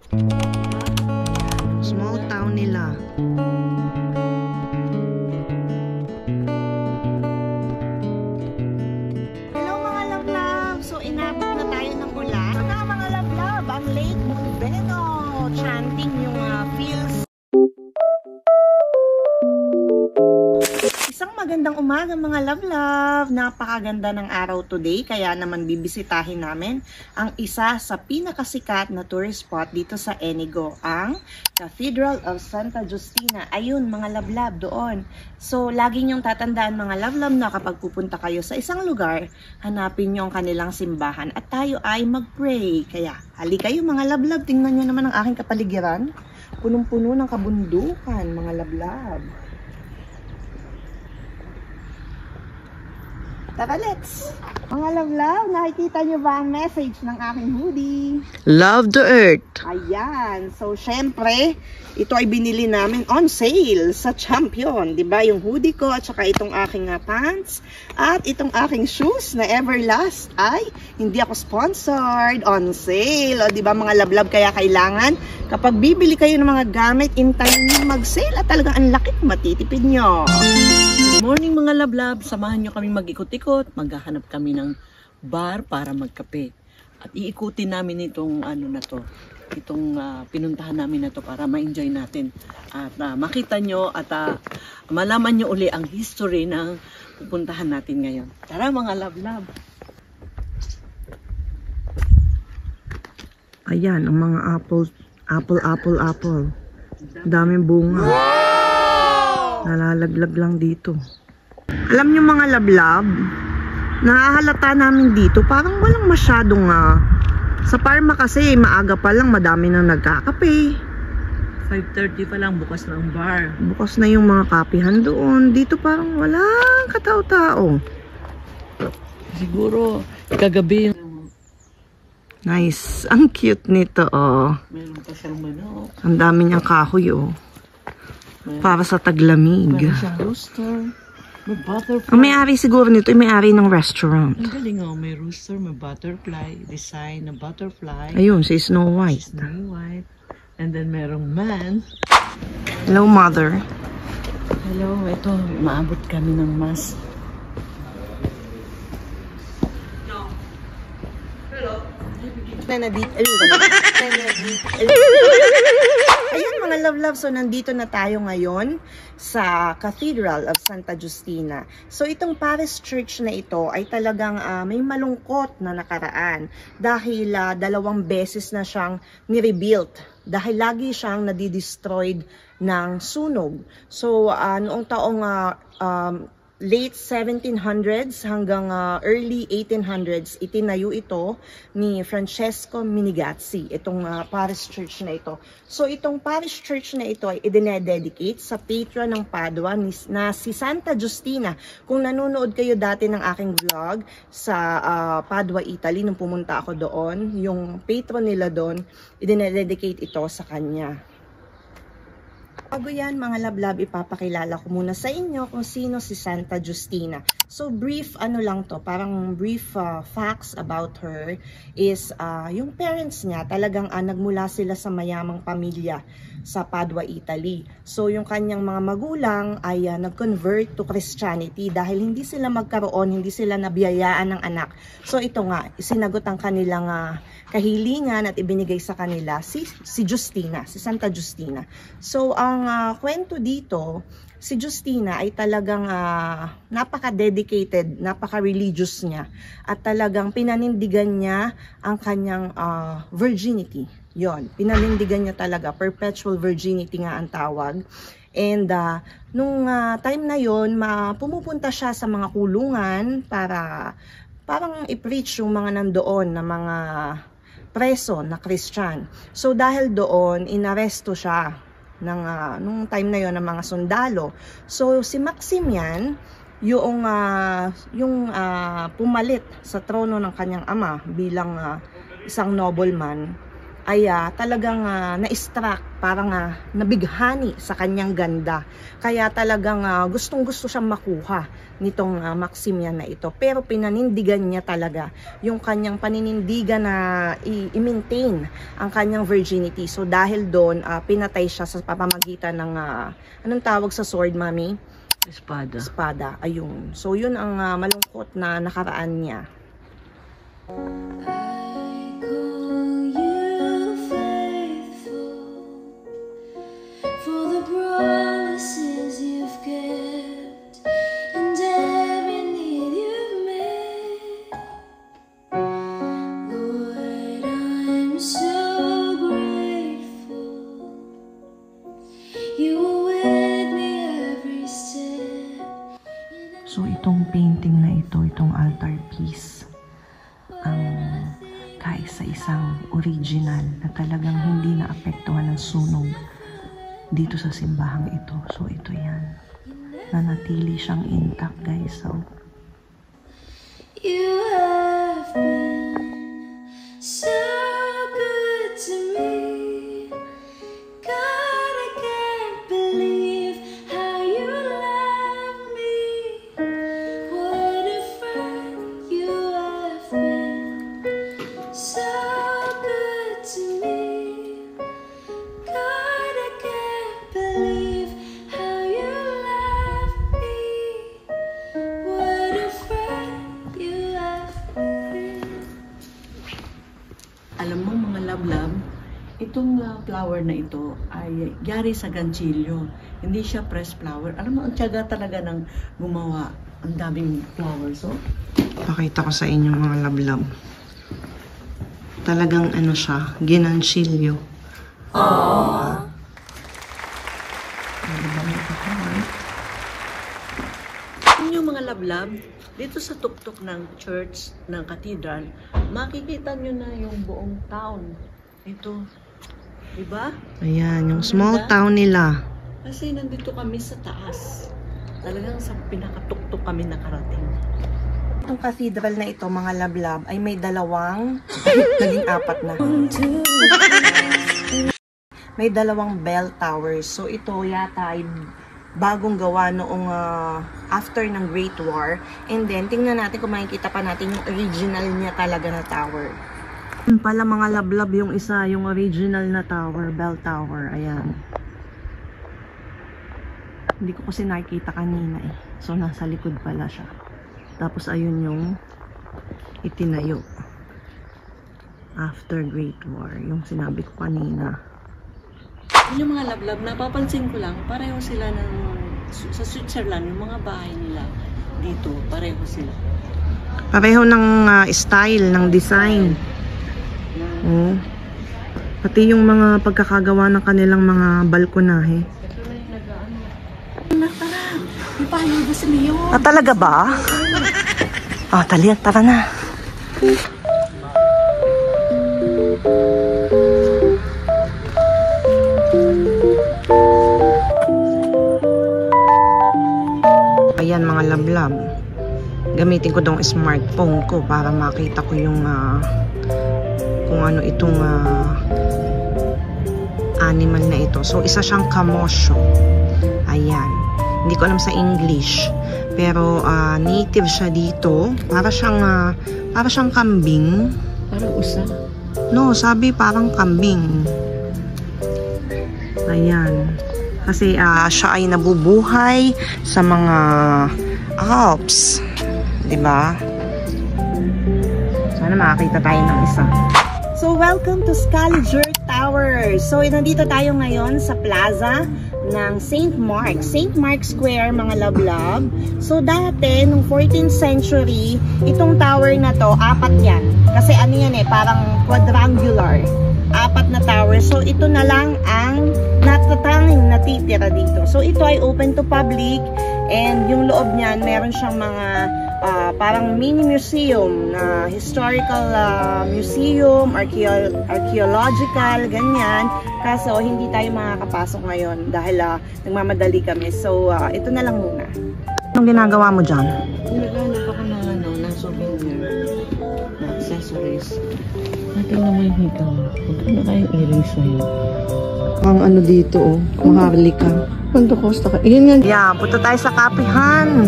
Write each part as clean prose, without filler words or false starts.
Small town nila. Hello mga love-love! So inabot na tayo ng ulan. So na mga love-love, ang Lake Moreno. Chanting yung feels. Isang magandang umaga mga love-love. Napakaganda ng araw today. Kaya naman bibisitahin namin ang isa sa pinakasikat na tourist spot dito sa Enigo, ang Cathedral of Santa Justina. Ayun mga love-love doon. So lagi niyong tatandaan mga love-love na kapag pupunta kayo sa isang lugar, hanapin niyo ang kanilang simbahan at tayo ay mag-pray. Kaya hali kayo mga love-love. Tingnan niyo naman ang aking kapaligiran. Punong-puno ng kabundukan mga love-love. Tara, let's! Mga love-love, nakikita nyo ba ang message ng aking hoodie? Love the earth. Ayan. So, syempre, ito ay binili namin on sale sa Champion. Diba? Yung hoodie ko at saka itong aking pants at itong aking shoes na Everlast ay hindi ako sponsored, on sale. O, diba mga love-love, kaya kailangan kapag bibili kayo ng mga gamit, intayin nyo mag-sale at talagang ang laki matitipid nyo. Good morning mga love-love. Samahan nyo kami mag-ikot-ikot. Maghahanap kami ng bar para magkape. At iikutin namin itong ano na to. Itong pinuntahan namin na to para ma-enjoy natin. At makita nyo at malaman nyo uli ang history ng pupuntahan natin ngayon. Tara mga love-love. Ayan, ang mga apple. Daming bunga. Nalalaglag lang dito. Alam nyo mga love-love, nahahalata namin dito, parang walang masyadong sa Parma kasi maaga pa lang, madami nang nagkakape. 5:30 pa lang, bukas na ang bar. Bukas na yung mga kapihan doon. Dito parang walang katao-tao. Siguro kagabi Nice. Ang cute nito, oh. meron pa siyang manok. Ang dami niyang kahoy, oh. Para sa taglamig. Meron siyang rooster. May butterfly. Ang may-ari siguro nito ay may-ari ng restaurant. Ang galing, oh. May rooster, may butterfly. Design na butterfly. Ayun, si Snow White. Snow White. And then merong man. Hello, mother. Hello, ito. Maabot kami ng mas. Ayan mga love-love, so nandito na tayo ngayon sa Cathedral of Santa Justina. So itong Parish Church na ito ay talagang may malungkot na nakaraan dahil 2 beses na siyang nirebuilt dahil lagi siyang nadidestroyed ng sunog. So noong taong late 1700s hanggang early 1800s, itinayo ito ni Francesco Minigazzi, itong parish church na ito. So itong parish church na ito ay idinededicate sa patron ng Padua na si Santa Justina. Kung nanonood kayo dati ng aking vlog sa Padua, Italy, nung pumunta ako doon, yung patron nila doon, idinededicate ito sa kanya. Bago yan mga love-love, ipapakilala ko muna sa inyo kung sino si Santa Justina. So brief lang to, parang brief facts about her is yung parents niya talagang nagmula sila sa mayamang pamilya sa Padua, Italy. So yung kanyang mga magulang ay nag-convert to Christianity dahil hindi sila hindi sila nabiyayaan ng anak. So ito nga, isinagot ang kanilang kahilingan at ibinigay sa kanila si Justina, si Santa Justina. So ang kwento dito, si Justina ay talagang napaka-dedicated, napaka-religious niya at talagang pinanindigan niya ang kanyang virginity. Yon, pinanindigan niya talaga, perpetual virginity nga ang tawag. And nung time na yon, pumupunta siya sa mga kulungan para parang i-preach yung mga nandoon na mga preso na Christian. So dahil doon, inaresto siya ng nung time na yon ng mga sundalo. So si Maximian, yung pumalit sa trono ng kanyang ama bilang isang nobleman, ay talagang na-struck, parang nabighani sa kanyang ganda. Kaya talagang gustong-gusto siyang makuha nitong Maximian na ito. Pero pinanindigan niya talaga yung kanyang paninindigan na i-maintain ang kanyang virginity. So dahil doon, pinatay siya sa pamamagitan ng, anong tawag sa sword, Mami? Espada. Espada, ayun. So yun ang malungkot na nakaraan niya. So itong painting na ito, itong altar piece, ang kaisa-isang original na talagang hindi naapektuhan ng sunog dito sa simbahang ito. So ito yan. Nanatili siyang intact, guys. So, you have been so good to me. God, I can't believe how you love me. What a friend you have been. So good to me. God, I can't believe how you love me. What a friend you have been. Alam mo mga love, itong flower na ito ay yari sa ganchilyo. Hindi siya fresh flower. Alam mo, ang tiyaga talaga ng gumawa. Ang daming flowers, oh. Pakita ko sa inyo mga love. Talagang ano siya, ginanchilyo. Aww. Yung mga love, dito sa tuktok ng church, ng cathedral, makikita nyo na yung buong town. Ito. Diba? Ayan, yung small town nila. Kasi nandito kami sa taas. Talagang sa pinakatuktok kami nakarating. Itong cathedral na ito, mga love, ay may dalawang, naging apat na. May dalawang bell towers. So ito yata ay bagong gawa noong after ng Great War. And then, tingnan natin kung makikita pa natin yung original niya talaga na tower. Yun pala mga love, yung isa, yung original na tower, bell tower. Ayan. Hindi ko kasi nakikita kanina eh. So, nasa likod pala siya. Tapos, ayun yung itinayo. After Great War. Yung sinabi ko kanina. Yung mga love, napapansin ko lang, pareho sila ng, sa Switzerland, yung mga bahay nila dito, pareho sila. Pareho ng style, ng design. Oh. Pati yung mga pagkakagawa ng kanilang mga balkonahe. Talaga ba? Tara na. Ayan mga love. Gamitin ko tong smartphone ko para makita ko yung kung ano itong animal na ito. So isa siyang kamosyo. Ayan. Hindi ko alam sa English. Pero native siya dito. Para siyang kambing. Parang usa. No, sabi parang kambing. Ayan. Kasi siya ay nabubuhay sa mga Alps. Diba? Sana makakita tayo ng isa. So, welcome to Scaliger Tower. So, nandito tayo ngayon sa plaza ng St. Mark. St. Mark Square, mga love. So, dati, nung 14th century, itong tower na to, apat yan. Kasi ano yan eh, parang quadrangular. Apat na tower. So, ito na lang ang natatanging natitira dito. So, ito ay open to public. And yung loob niyan, meron siyang mga parang mini museum na historical museum, archaeological, ganyan. Kaso, hindi tayo makakapasok ngayon dahil nagmamadali kami. So, ito na lang muna. Anong ginagawa mo dyan? Naghanap ako ng souvenir, na accessory. groceries. Tingnan mo yung hikaw. Magkano kayong earrings na yun? Ang ano dito, oh. Maharlika. Quanto costa ka? Yan yan. Yeah, punta tayo sa kapihan.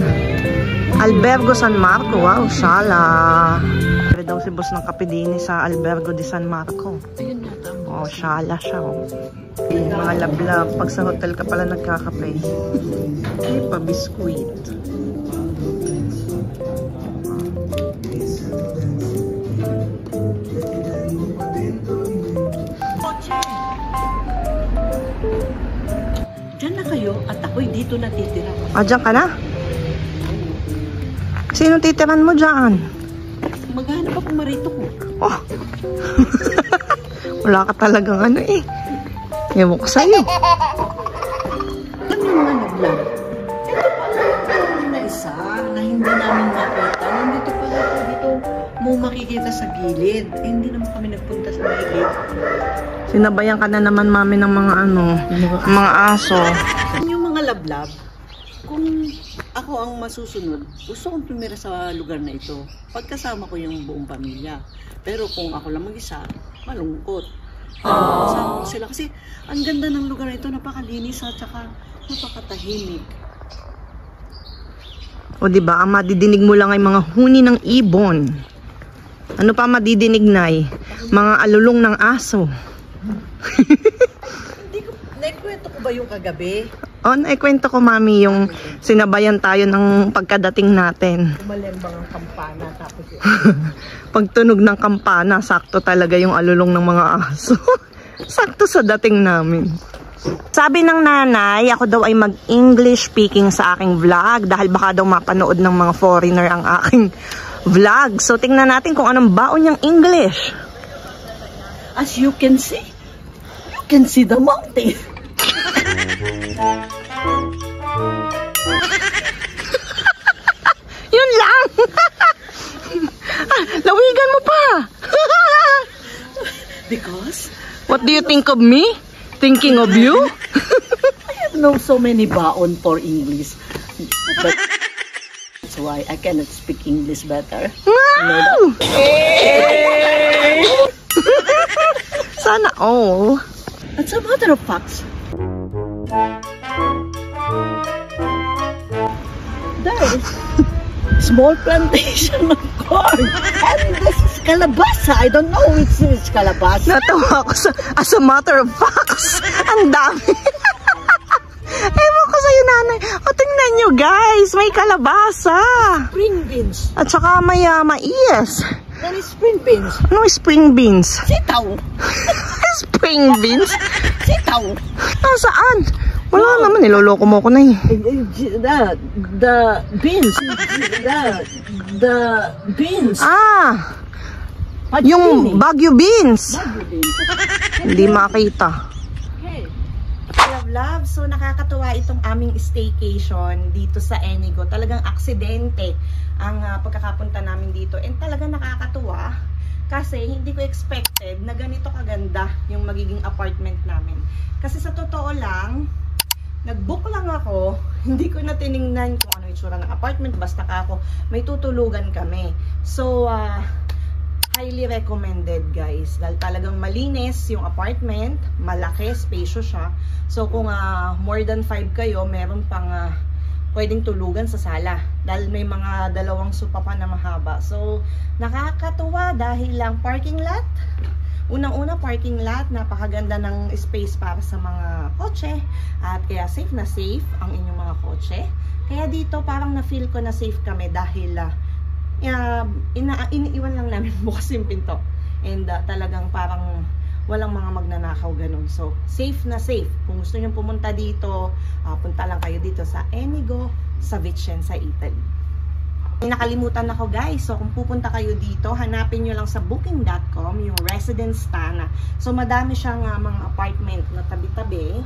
Albergo San Marco. Wow, sala. Pwede daw si boss ng kape din sa Albergo de San Marco. Ayun na, tama. Oh, sala siya, oh. Mga lablab. Pag sa hotel ka pala nagkakape. Ay, pa biskuit. Diyan na kayo at ako'y dito natitira. Ah, dyan ka na? Sino titiran mo dyan? Maghanap ako marito ko. Oh. Wala ka talagang ano eh. Ewan ko sa'yo. Ano yung mga naglag? Ito pala na isa na hindi namin makita. Nandito pala ito dito mo makikita sa gilid. Eh, hindi naman kami nagpunta sa gilid. Sinabayan ka na naman mami ng mga ano, mga aso. Yung mga lablab, kung ako ang masusunod, gusto kong tumira sa lugar na ito. Pagkasama ko yung buong pamilya. Pero kung ako lang mag-isa, malungkot. Kasama ko sila kasi ang ganda ng lugar na ito, napakalinis at saka napakatahimik. O diba, ang madidinig mo lang ay mga huni ng ibon. Ano pa madidinig na mga alulong ng aso. Naikwento ko ba yung kagabi? O, naikwento ko mami yung sinabayan tayo ng pagkadating natin. Umalembang ang kampana tapos yun. Pagtunog ng kampana, sakto talaga yung alulong ng mga aso. Sakto sa dating namin. Sabi ng nanay, ako daw ay mag-English speaking sa aking vlog dahil baka daw mapanood ng mga foreigner ang aking vlog. So, tingnan natin kung anong baon niyang English. As you can see the mountain. Yun lang. Lawigan mo pa. Because What do you think of me? Thinking of you? I have no so many baon for English. But that's why I cannot speak English better. Wow! Sana all. As a matter of fact, there is small plantation of corn. And this is kalabasa. I don't know which is kalabasa. Natawa ako sa, as a matter of facts. Ang dami. Ewan ko sa'yo, nanay. O, tingnan nyo, guys. May kalabasa. Spring beans. At saka may mais. That is spring beans. Ano yung spring beans? Sitaw. Spring beans? Sitaw. Saan? Wala naman, niloloko mo ko na eh. The beans. The beans. Ah! Yung Baguio beans. Baguio beans. Hindi makita. Okay. Love, so nakakatuwa itong aming staycation dito sa Enigo. Talagang aksidente ang pagkakapunta namin dito. And talagang nakakatuwa kasi hindi ko expected na ganito kaganda yung magiging apartment namin. Kasi sa totoo lang, nag-book lang ako, hindi ko na tiningnan kung ano itsura ng apartment, basta ako may tutulugan kami. So, highly recommended guys, dahil talagang malinis yung apartment, malaki, spacious siya. So, kung more than 5 kayo, meron pang pwedeng tulugan sa sala, dahil may mga dalawang sofa pa na mahaba. So, nakakatuwa dahil lang parking lot. Unang-una, parking lot, napakaganda ng space para sa mga kotse at kaya safe na safe ang inyong mga kotse. Kaya dito parang na-feel ko na safe kami dahil iniiwan lang namin bukas yung pinto. And talagang parang walang mga magnanakaw ganun. So, safe na safe. Kung gusto nyo pumunta dito, punta lang kayo dito sa Enigo, sa Vicenza, Italy. May nakalimutan ako guys, so kung pupunta kayo dito, hanapin nyo lang sa booking.com yung Residence Tana. So madami siyang mga apartment na tabi-tabi.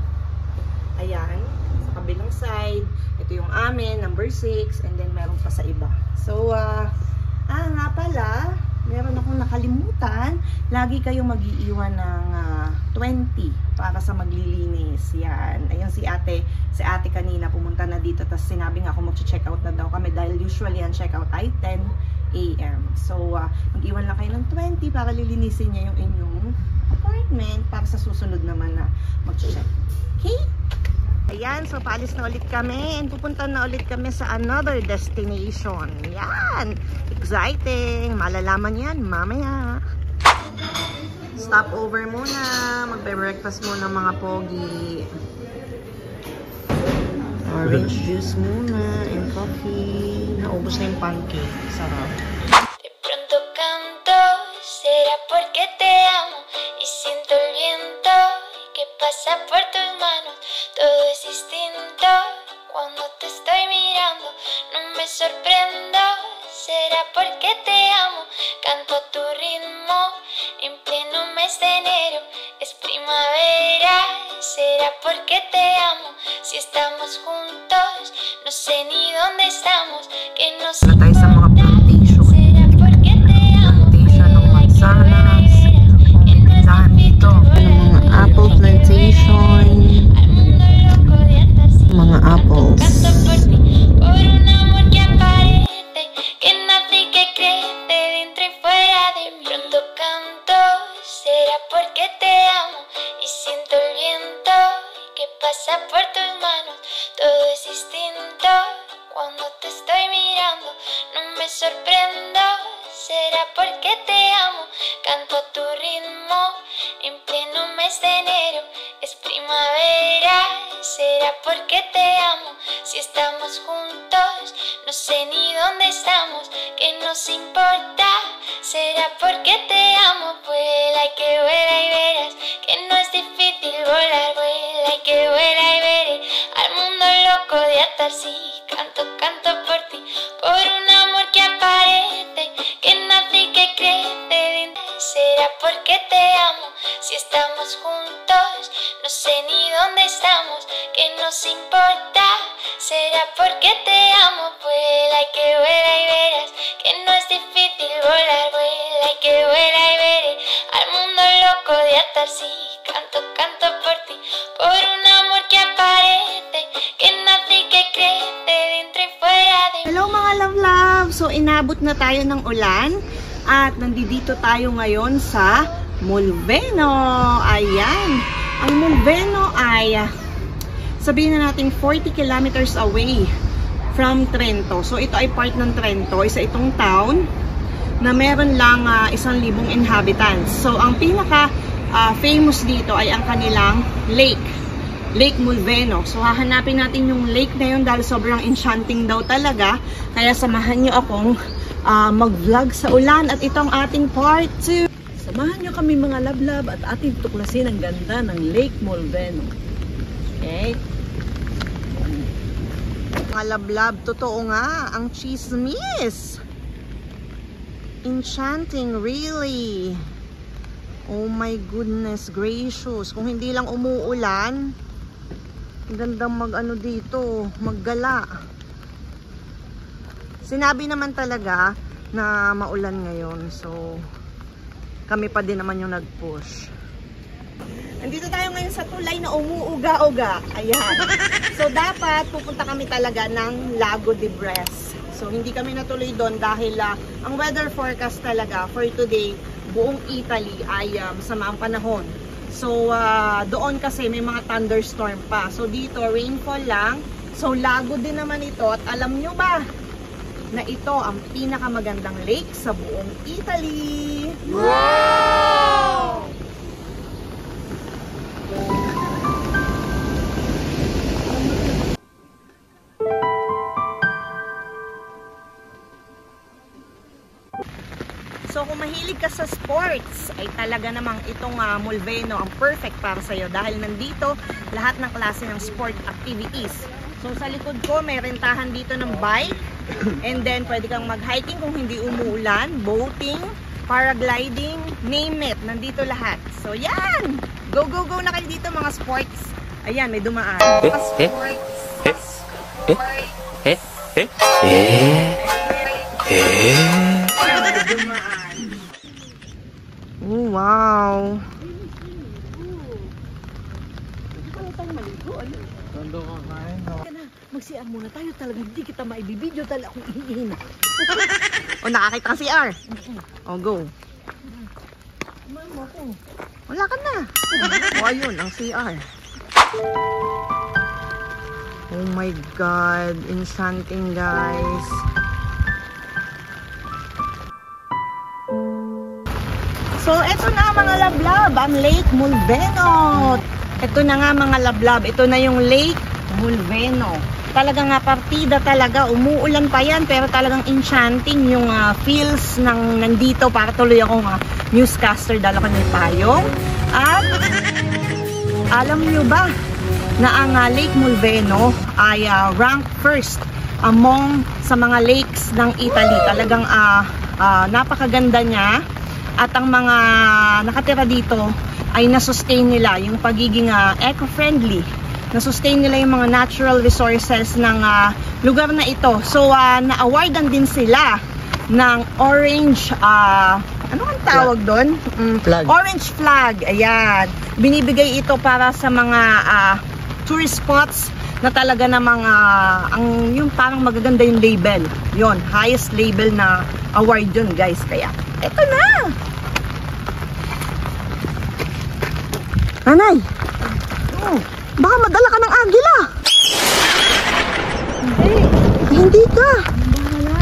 Ayan, sa kabilang side. Ito yung amin, number 6, and then meron pa sa iba. So, nga pala, meron akong nakalimutan. Lagi kayong mag-iiwan ng 20 para sa maglilinis. Yan. Ayun si ate kanina pumunta na dito. Tapos sinabi nga ako mag-check out na daw kami. Dahil usually ang check out ay 10 a.m. So, mag-iwan lang kayo ng 20 para lilinisin niya yung inyong apartment para sa susunod naman na mag-check. Okay? Ayan, so paalis na ulit kami and pupunta na ulit kami sa another destination. Yan! Exciting! Malalaman yan mamaya. Stop over muna. Magbe-breakfast muna mga pogi. Orange juice muna and coffee. Naubos na yung pancake. Sarap. De pronto canto, será porque te amo y siento el viento que pasa por tus manos. Todo es distinto cuando te estoy mirando. No me sorprendo, será porque te amo. Canto a tu ritmo en pleno mes de enero. Es primavera, será porque te amo. Si estamos juntos, no sé ni dónde estamos. Que nos importa, será porque te amo. Plantation ng mansanas. Tindahan dito. Apple plantation. Mga apples. Canto por ti, por un amor que aparece, que nace y que crece dentro y fuera de mí. Pronto canto, será porque te amo y siento el viento que pasa por tus manos. Todo es distinto cuando te estoy mirando. No me sorprendo, será porque te amo. Canto a tu ritmo en pleno mes de enero. Es primavera, será porque te amo. Si estamos juntos, no sé ni dónde estamos. Que nos importa, será porque te amo. Vuela y que vuela y verás que no es difícil volar. Vuela y que vuela y veré al mundo loco de atarse. Canto, canto por ti, por un amor que aparece, que nace y que crece dentro. Será porque te amo. Si estamos juntos, no sé ni dónde estamos. Que nos importa, será porque te amo. Vuela y que vuela y verás que no es difícil volar. Vuela y que vuela y veré al mundo loco de atarse. Canto, canto por ti, por un amor que aparece, que nace y que crece dentro y fuera de mí. Hello mga love-love! So inabot na tayo ng ulan at nandito tayo ngayon sa Molveno. Ayan! Ang Molveno ay sabihin na natin 40 kilometers away from Trento. So ito ay part ng Trento. Isa itong town na meron lang 1,000 inhabitants. So ang pinaka famous dito ay ang kanilang lake. Lake Molveno. So hahanapin natin yung lake na yun dahil sobrang enchanting daw talaga. Kaya samahan nyo akong mag-vlog sa ulan at itong ating part 2. Samahan nyo kami mga lablab at ating tuklasin ang ganda ng Lake Molveno. Okay? Mga lablab, totoo nga ang chismis. Enchanting, really. Oh my goodness gracious. Kung hindi lang umuulan, gandang mag-ano dito, maggala. Sinabi naman talaga na maulan ngayon. So, kami pa din naman yung nag-push. Nandito tayo ngayon sa tulay na umuuga-uga. Ayan. So, dapat pupunta kami talaga ng Lago de Bresse. So, hindi kami natuloy doon dahil ang weather forecast talaga for today, buong Italy ay masama ang panahon. So, doon kasi may mga thunderstorm pa. So, dito, rainfall lang. So, lago din naman ito. At alam nyo ba na ito ang pinakamagandang lake sa buong Italy? Wow! So kung mahilig ka sa sports, ay talaga namang itong Molveno ang perfect para sa'yo dahil nandito lahat ng klase ng sport activities. So sa likod ko may rentahan dito ng bike and then pwede kang mag-hiking kung hindi umuulan, boating, paragliding, name it, nandito lahat. So yan! Go, go, go na kayo dito mga sports. Ayan, may dumaan. Oh, wow. Mag-CR muna tayo. Talagang hindi kita maibibideo dahil akong ihihina. O, nakakita ka CR. O, go. Mama ko. Wala ka na. O, ayun, ang CR. Oh my God. Enchanting, guys. So, eto na mga lablab, ang Lake Mulveno. Ito na nga mga lablab, ito na yung Lake Mulveno. Talagang nga partida talaga, umuulan pa yan, pero talagang enchanting yung feels ng nandito. Para tuloy akong newscaster, dala ko ng payong. At alam nyo ba na ang Lake Mulveno ay ranked first among sa mga lakes ng Italy. Talagang napakaganda niya. At ang mga nakatira dito ay nasustain nila yung pagiging eco-friendly. Nasustain nila yung mga natural resources ng lugar na ito. So, na-awardan din sila ng orange, ano ang tawag doon? Flag. Orange flag. Ayan. Binibigay ito para sa mga tourist spots na talaga namang yung parang magaganda yung label. Yon, highest label na award yun, guys. Kaya, eto na! Nanay! Oh, baka madala ka ng agila! Hindi ka! Bahala.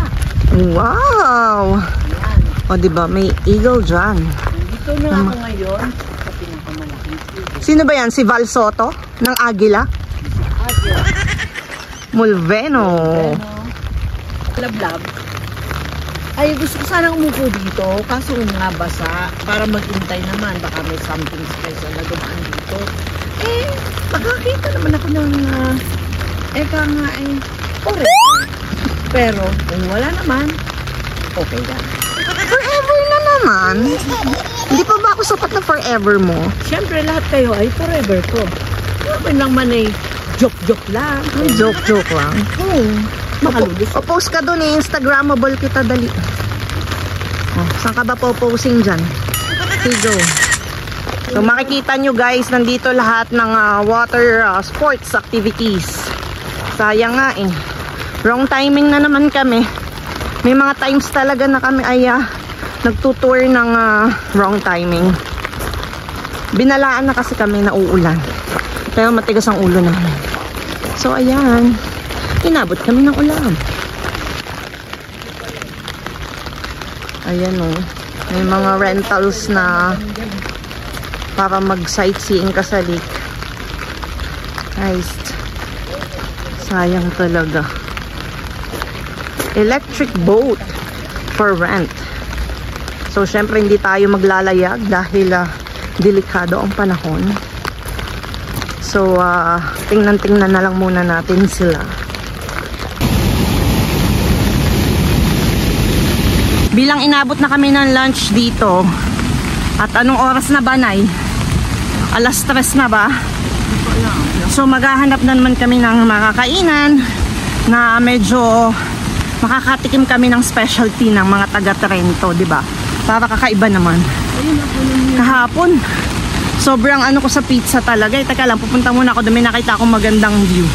Wow! Ayan. O, diba, may eagle dyan. Dito na ako ngayon sa pinakamalaking eagle. Sino ba yan? Si Val Soto? Ng agila? Agila. Mulveno. Lablab. Ay, gusto ko sanang umupo dito. Kaso nga basa. Para maghintay naman. Baka may something special na dumaan dito. Eh, makakita naman ako ng eka nga forever. Pero, kung wala naman, okay lang. Forever na naman. Hindi pa ba ako sapat na forever mo? Siyempre, lahat kayo ay forever ko. Naman lang man ay joke-joke lang. Joke-joke lang. Oo. Makalugis. O post ka doon, Instagrammable kita dali. Oh, saan ka ba po-posting dyan? Okay, go. So makikita nyo guys, nandito lahat ng water sports activities. Sayang nga eh. Wrong timing na naman kami. May mga times talaga na kami ay nagtutour ng wrong timing. Binalaan na kasi kami na uulan. Kaya matigas ang ulo namin. So ayan. Inabot kami ng ulan. Ayan o. May mga rentals na para mag-sightseeing ka sa lake. Guys, sayang talaga. Electric boat for rent. So, syempre hindi tayo maglalayag dahil delikado ang panahon. So, tingnan-tingnan na lang muna natin sila. Bilang inabot na kami ng lunch dito. At anong oras na ba, Nay? 3:00 na ba? So maghahanap na naman kami ng makakainan na medyo makakatikim kami ng specialty ng mga taga Trento, di ba? Para kakaiba naman. Kahapon, sobrang ano ko sa pizza talaga. Teka lang, pupunta muna ako doon. May nakita akong magandang view.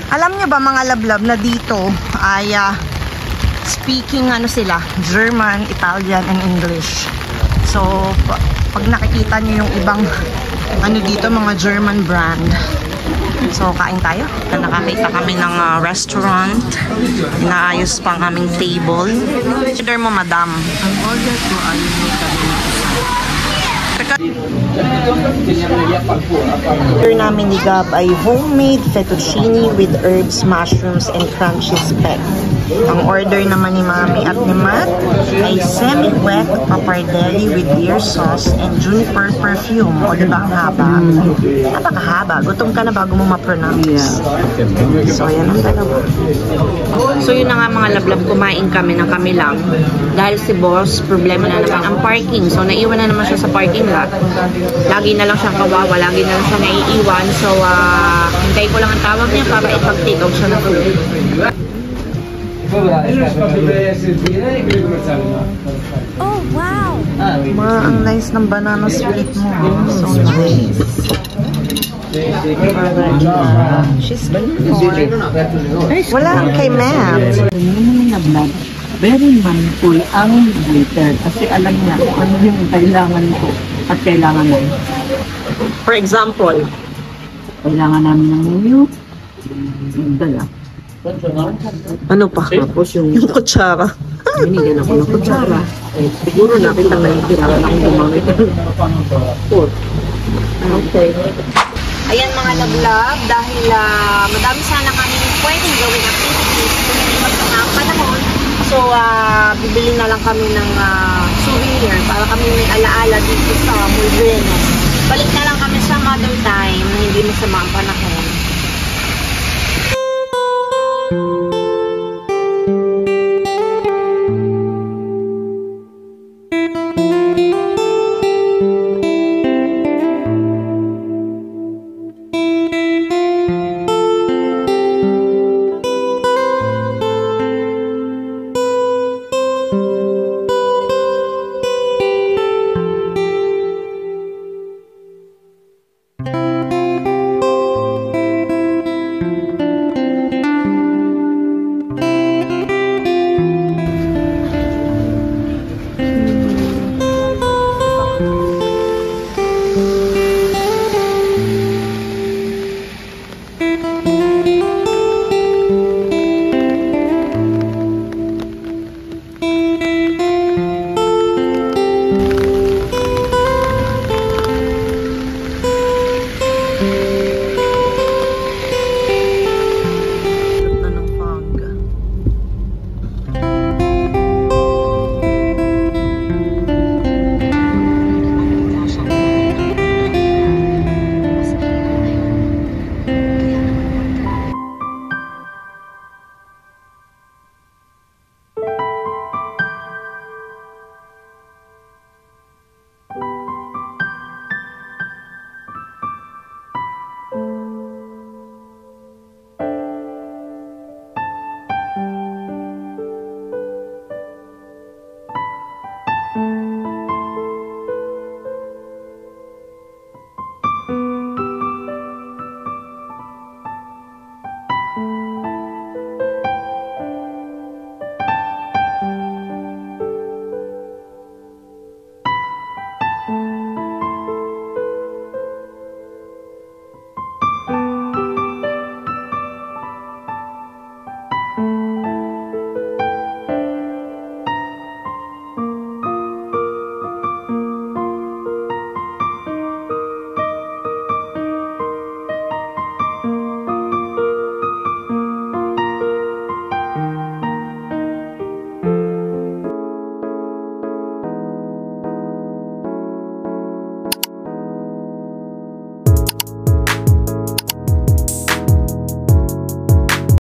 Alam nyo ba mga lablab na dito ay speaking ano sila, German, Italian, and English. So pag nakikita nyo yung ibang ano dito, mga German brand. So kain tayo. Nakakita kami ng restaurant. Inaayos pang aming table. Order mo, madam. Ang order ko ay may kabinat isa. Order namin ni Gab ay homemade fettuccine with herbs, mushrooms, and crunchy speck. Ang order naman ni Mami at ni Matt ay semi-wet pappardelle with beer sauce and juniper perfume. O diba ang haba? Napakahaba. Gutom ka na bago mo ma-pronounce. Yeah. So yan ang dalawa. So yun na nga mga lablab, kumain kami ng kami lang. Dahil si boss, problema na naman ang parking. So naiwan na naman siya sa parking lot. Lagi na lang siyang kawawa, lagi na lang siya naiiwan. So hintay ko lang ang tawag niya para ipag-take out siya ng food. Oh wow! Ang nice ng banana split mo. So nice. She's cute. Wala kay Matt. Yung lablab, very mindful ang glitter kasi alam niya kung ano yung kailangan ko at kailangan namin. For example, Kailangan namin ng menu, magdala. ano pa? Tapos yung Kutsara. binigyan ako ng kutsara. Eh, siguro nakita kayo, kailangan akong gumamit ng fork. Okay. Ayan mga lablab, dahil madami sana kami pwedeng gawin activities kung hindi magkana ang panahon. So, bibili na lang kami ng souvenir para kami may alaala dito sa Mulgreno. Balik na lang kami sa mother time na hindi masama ang panahon.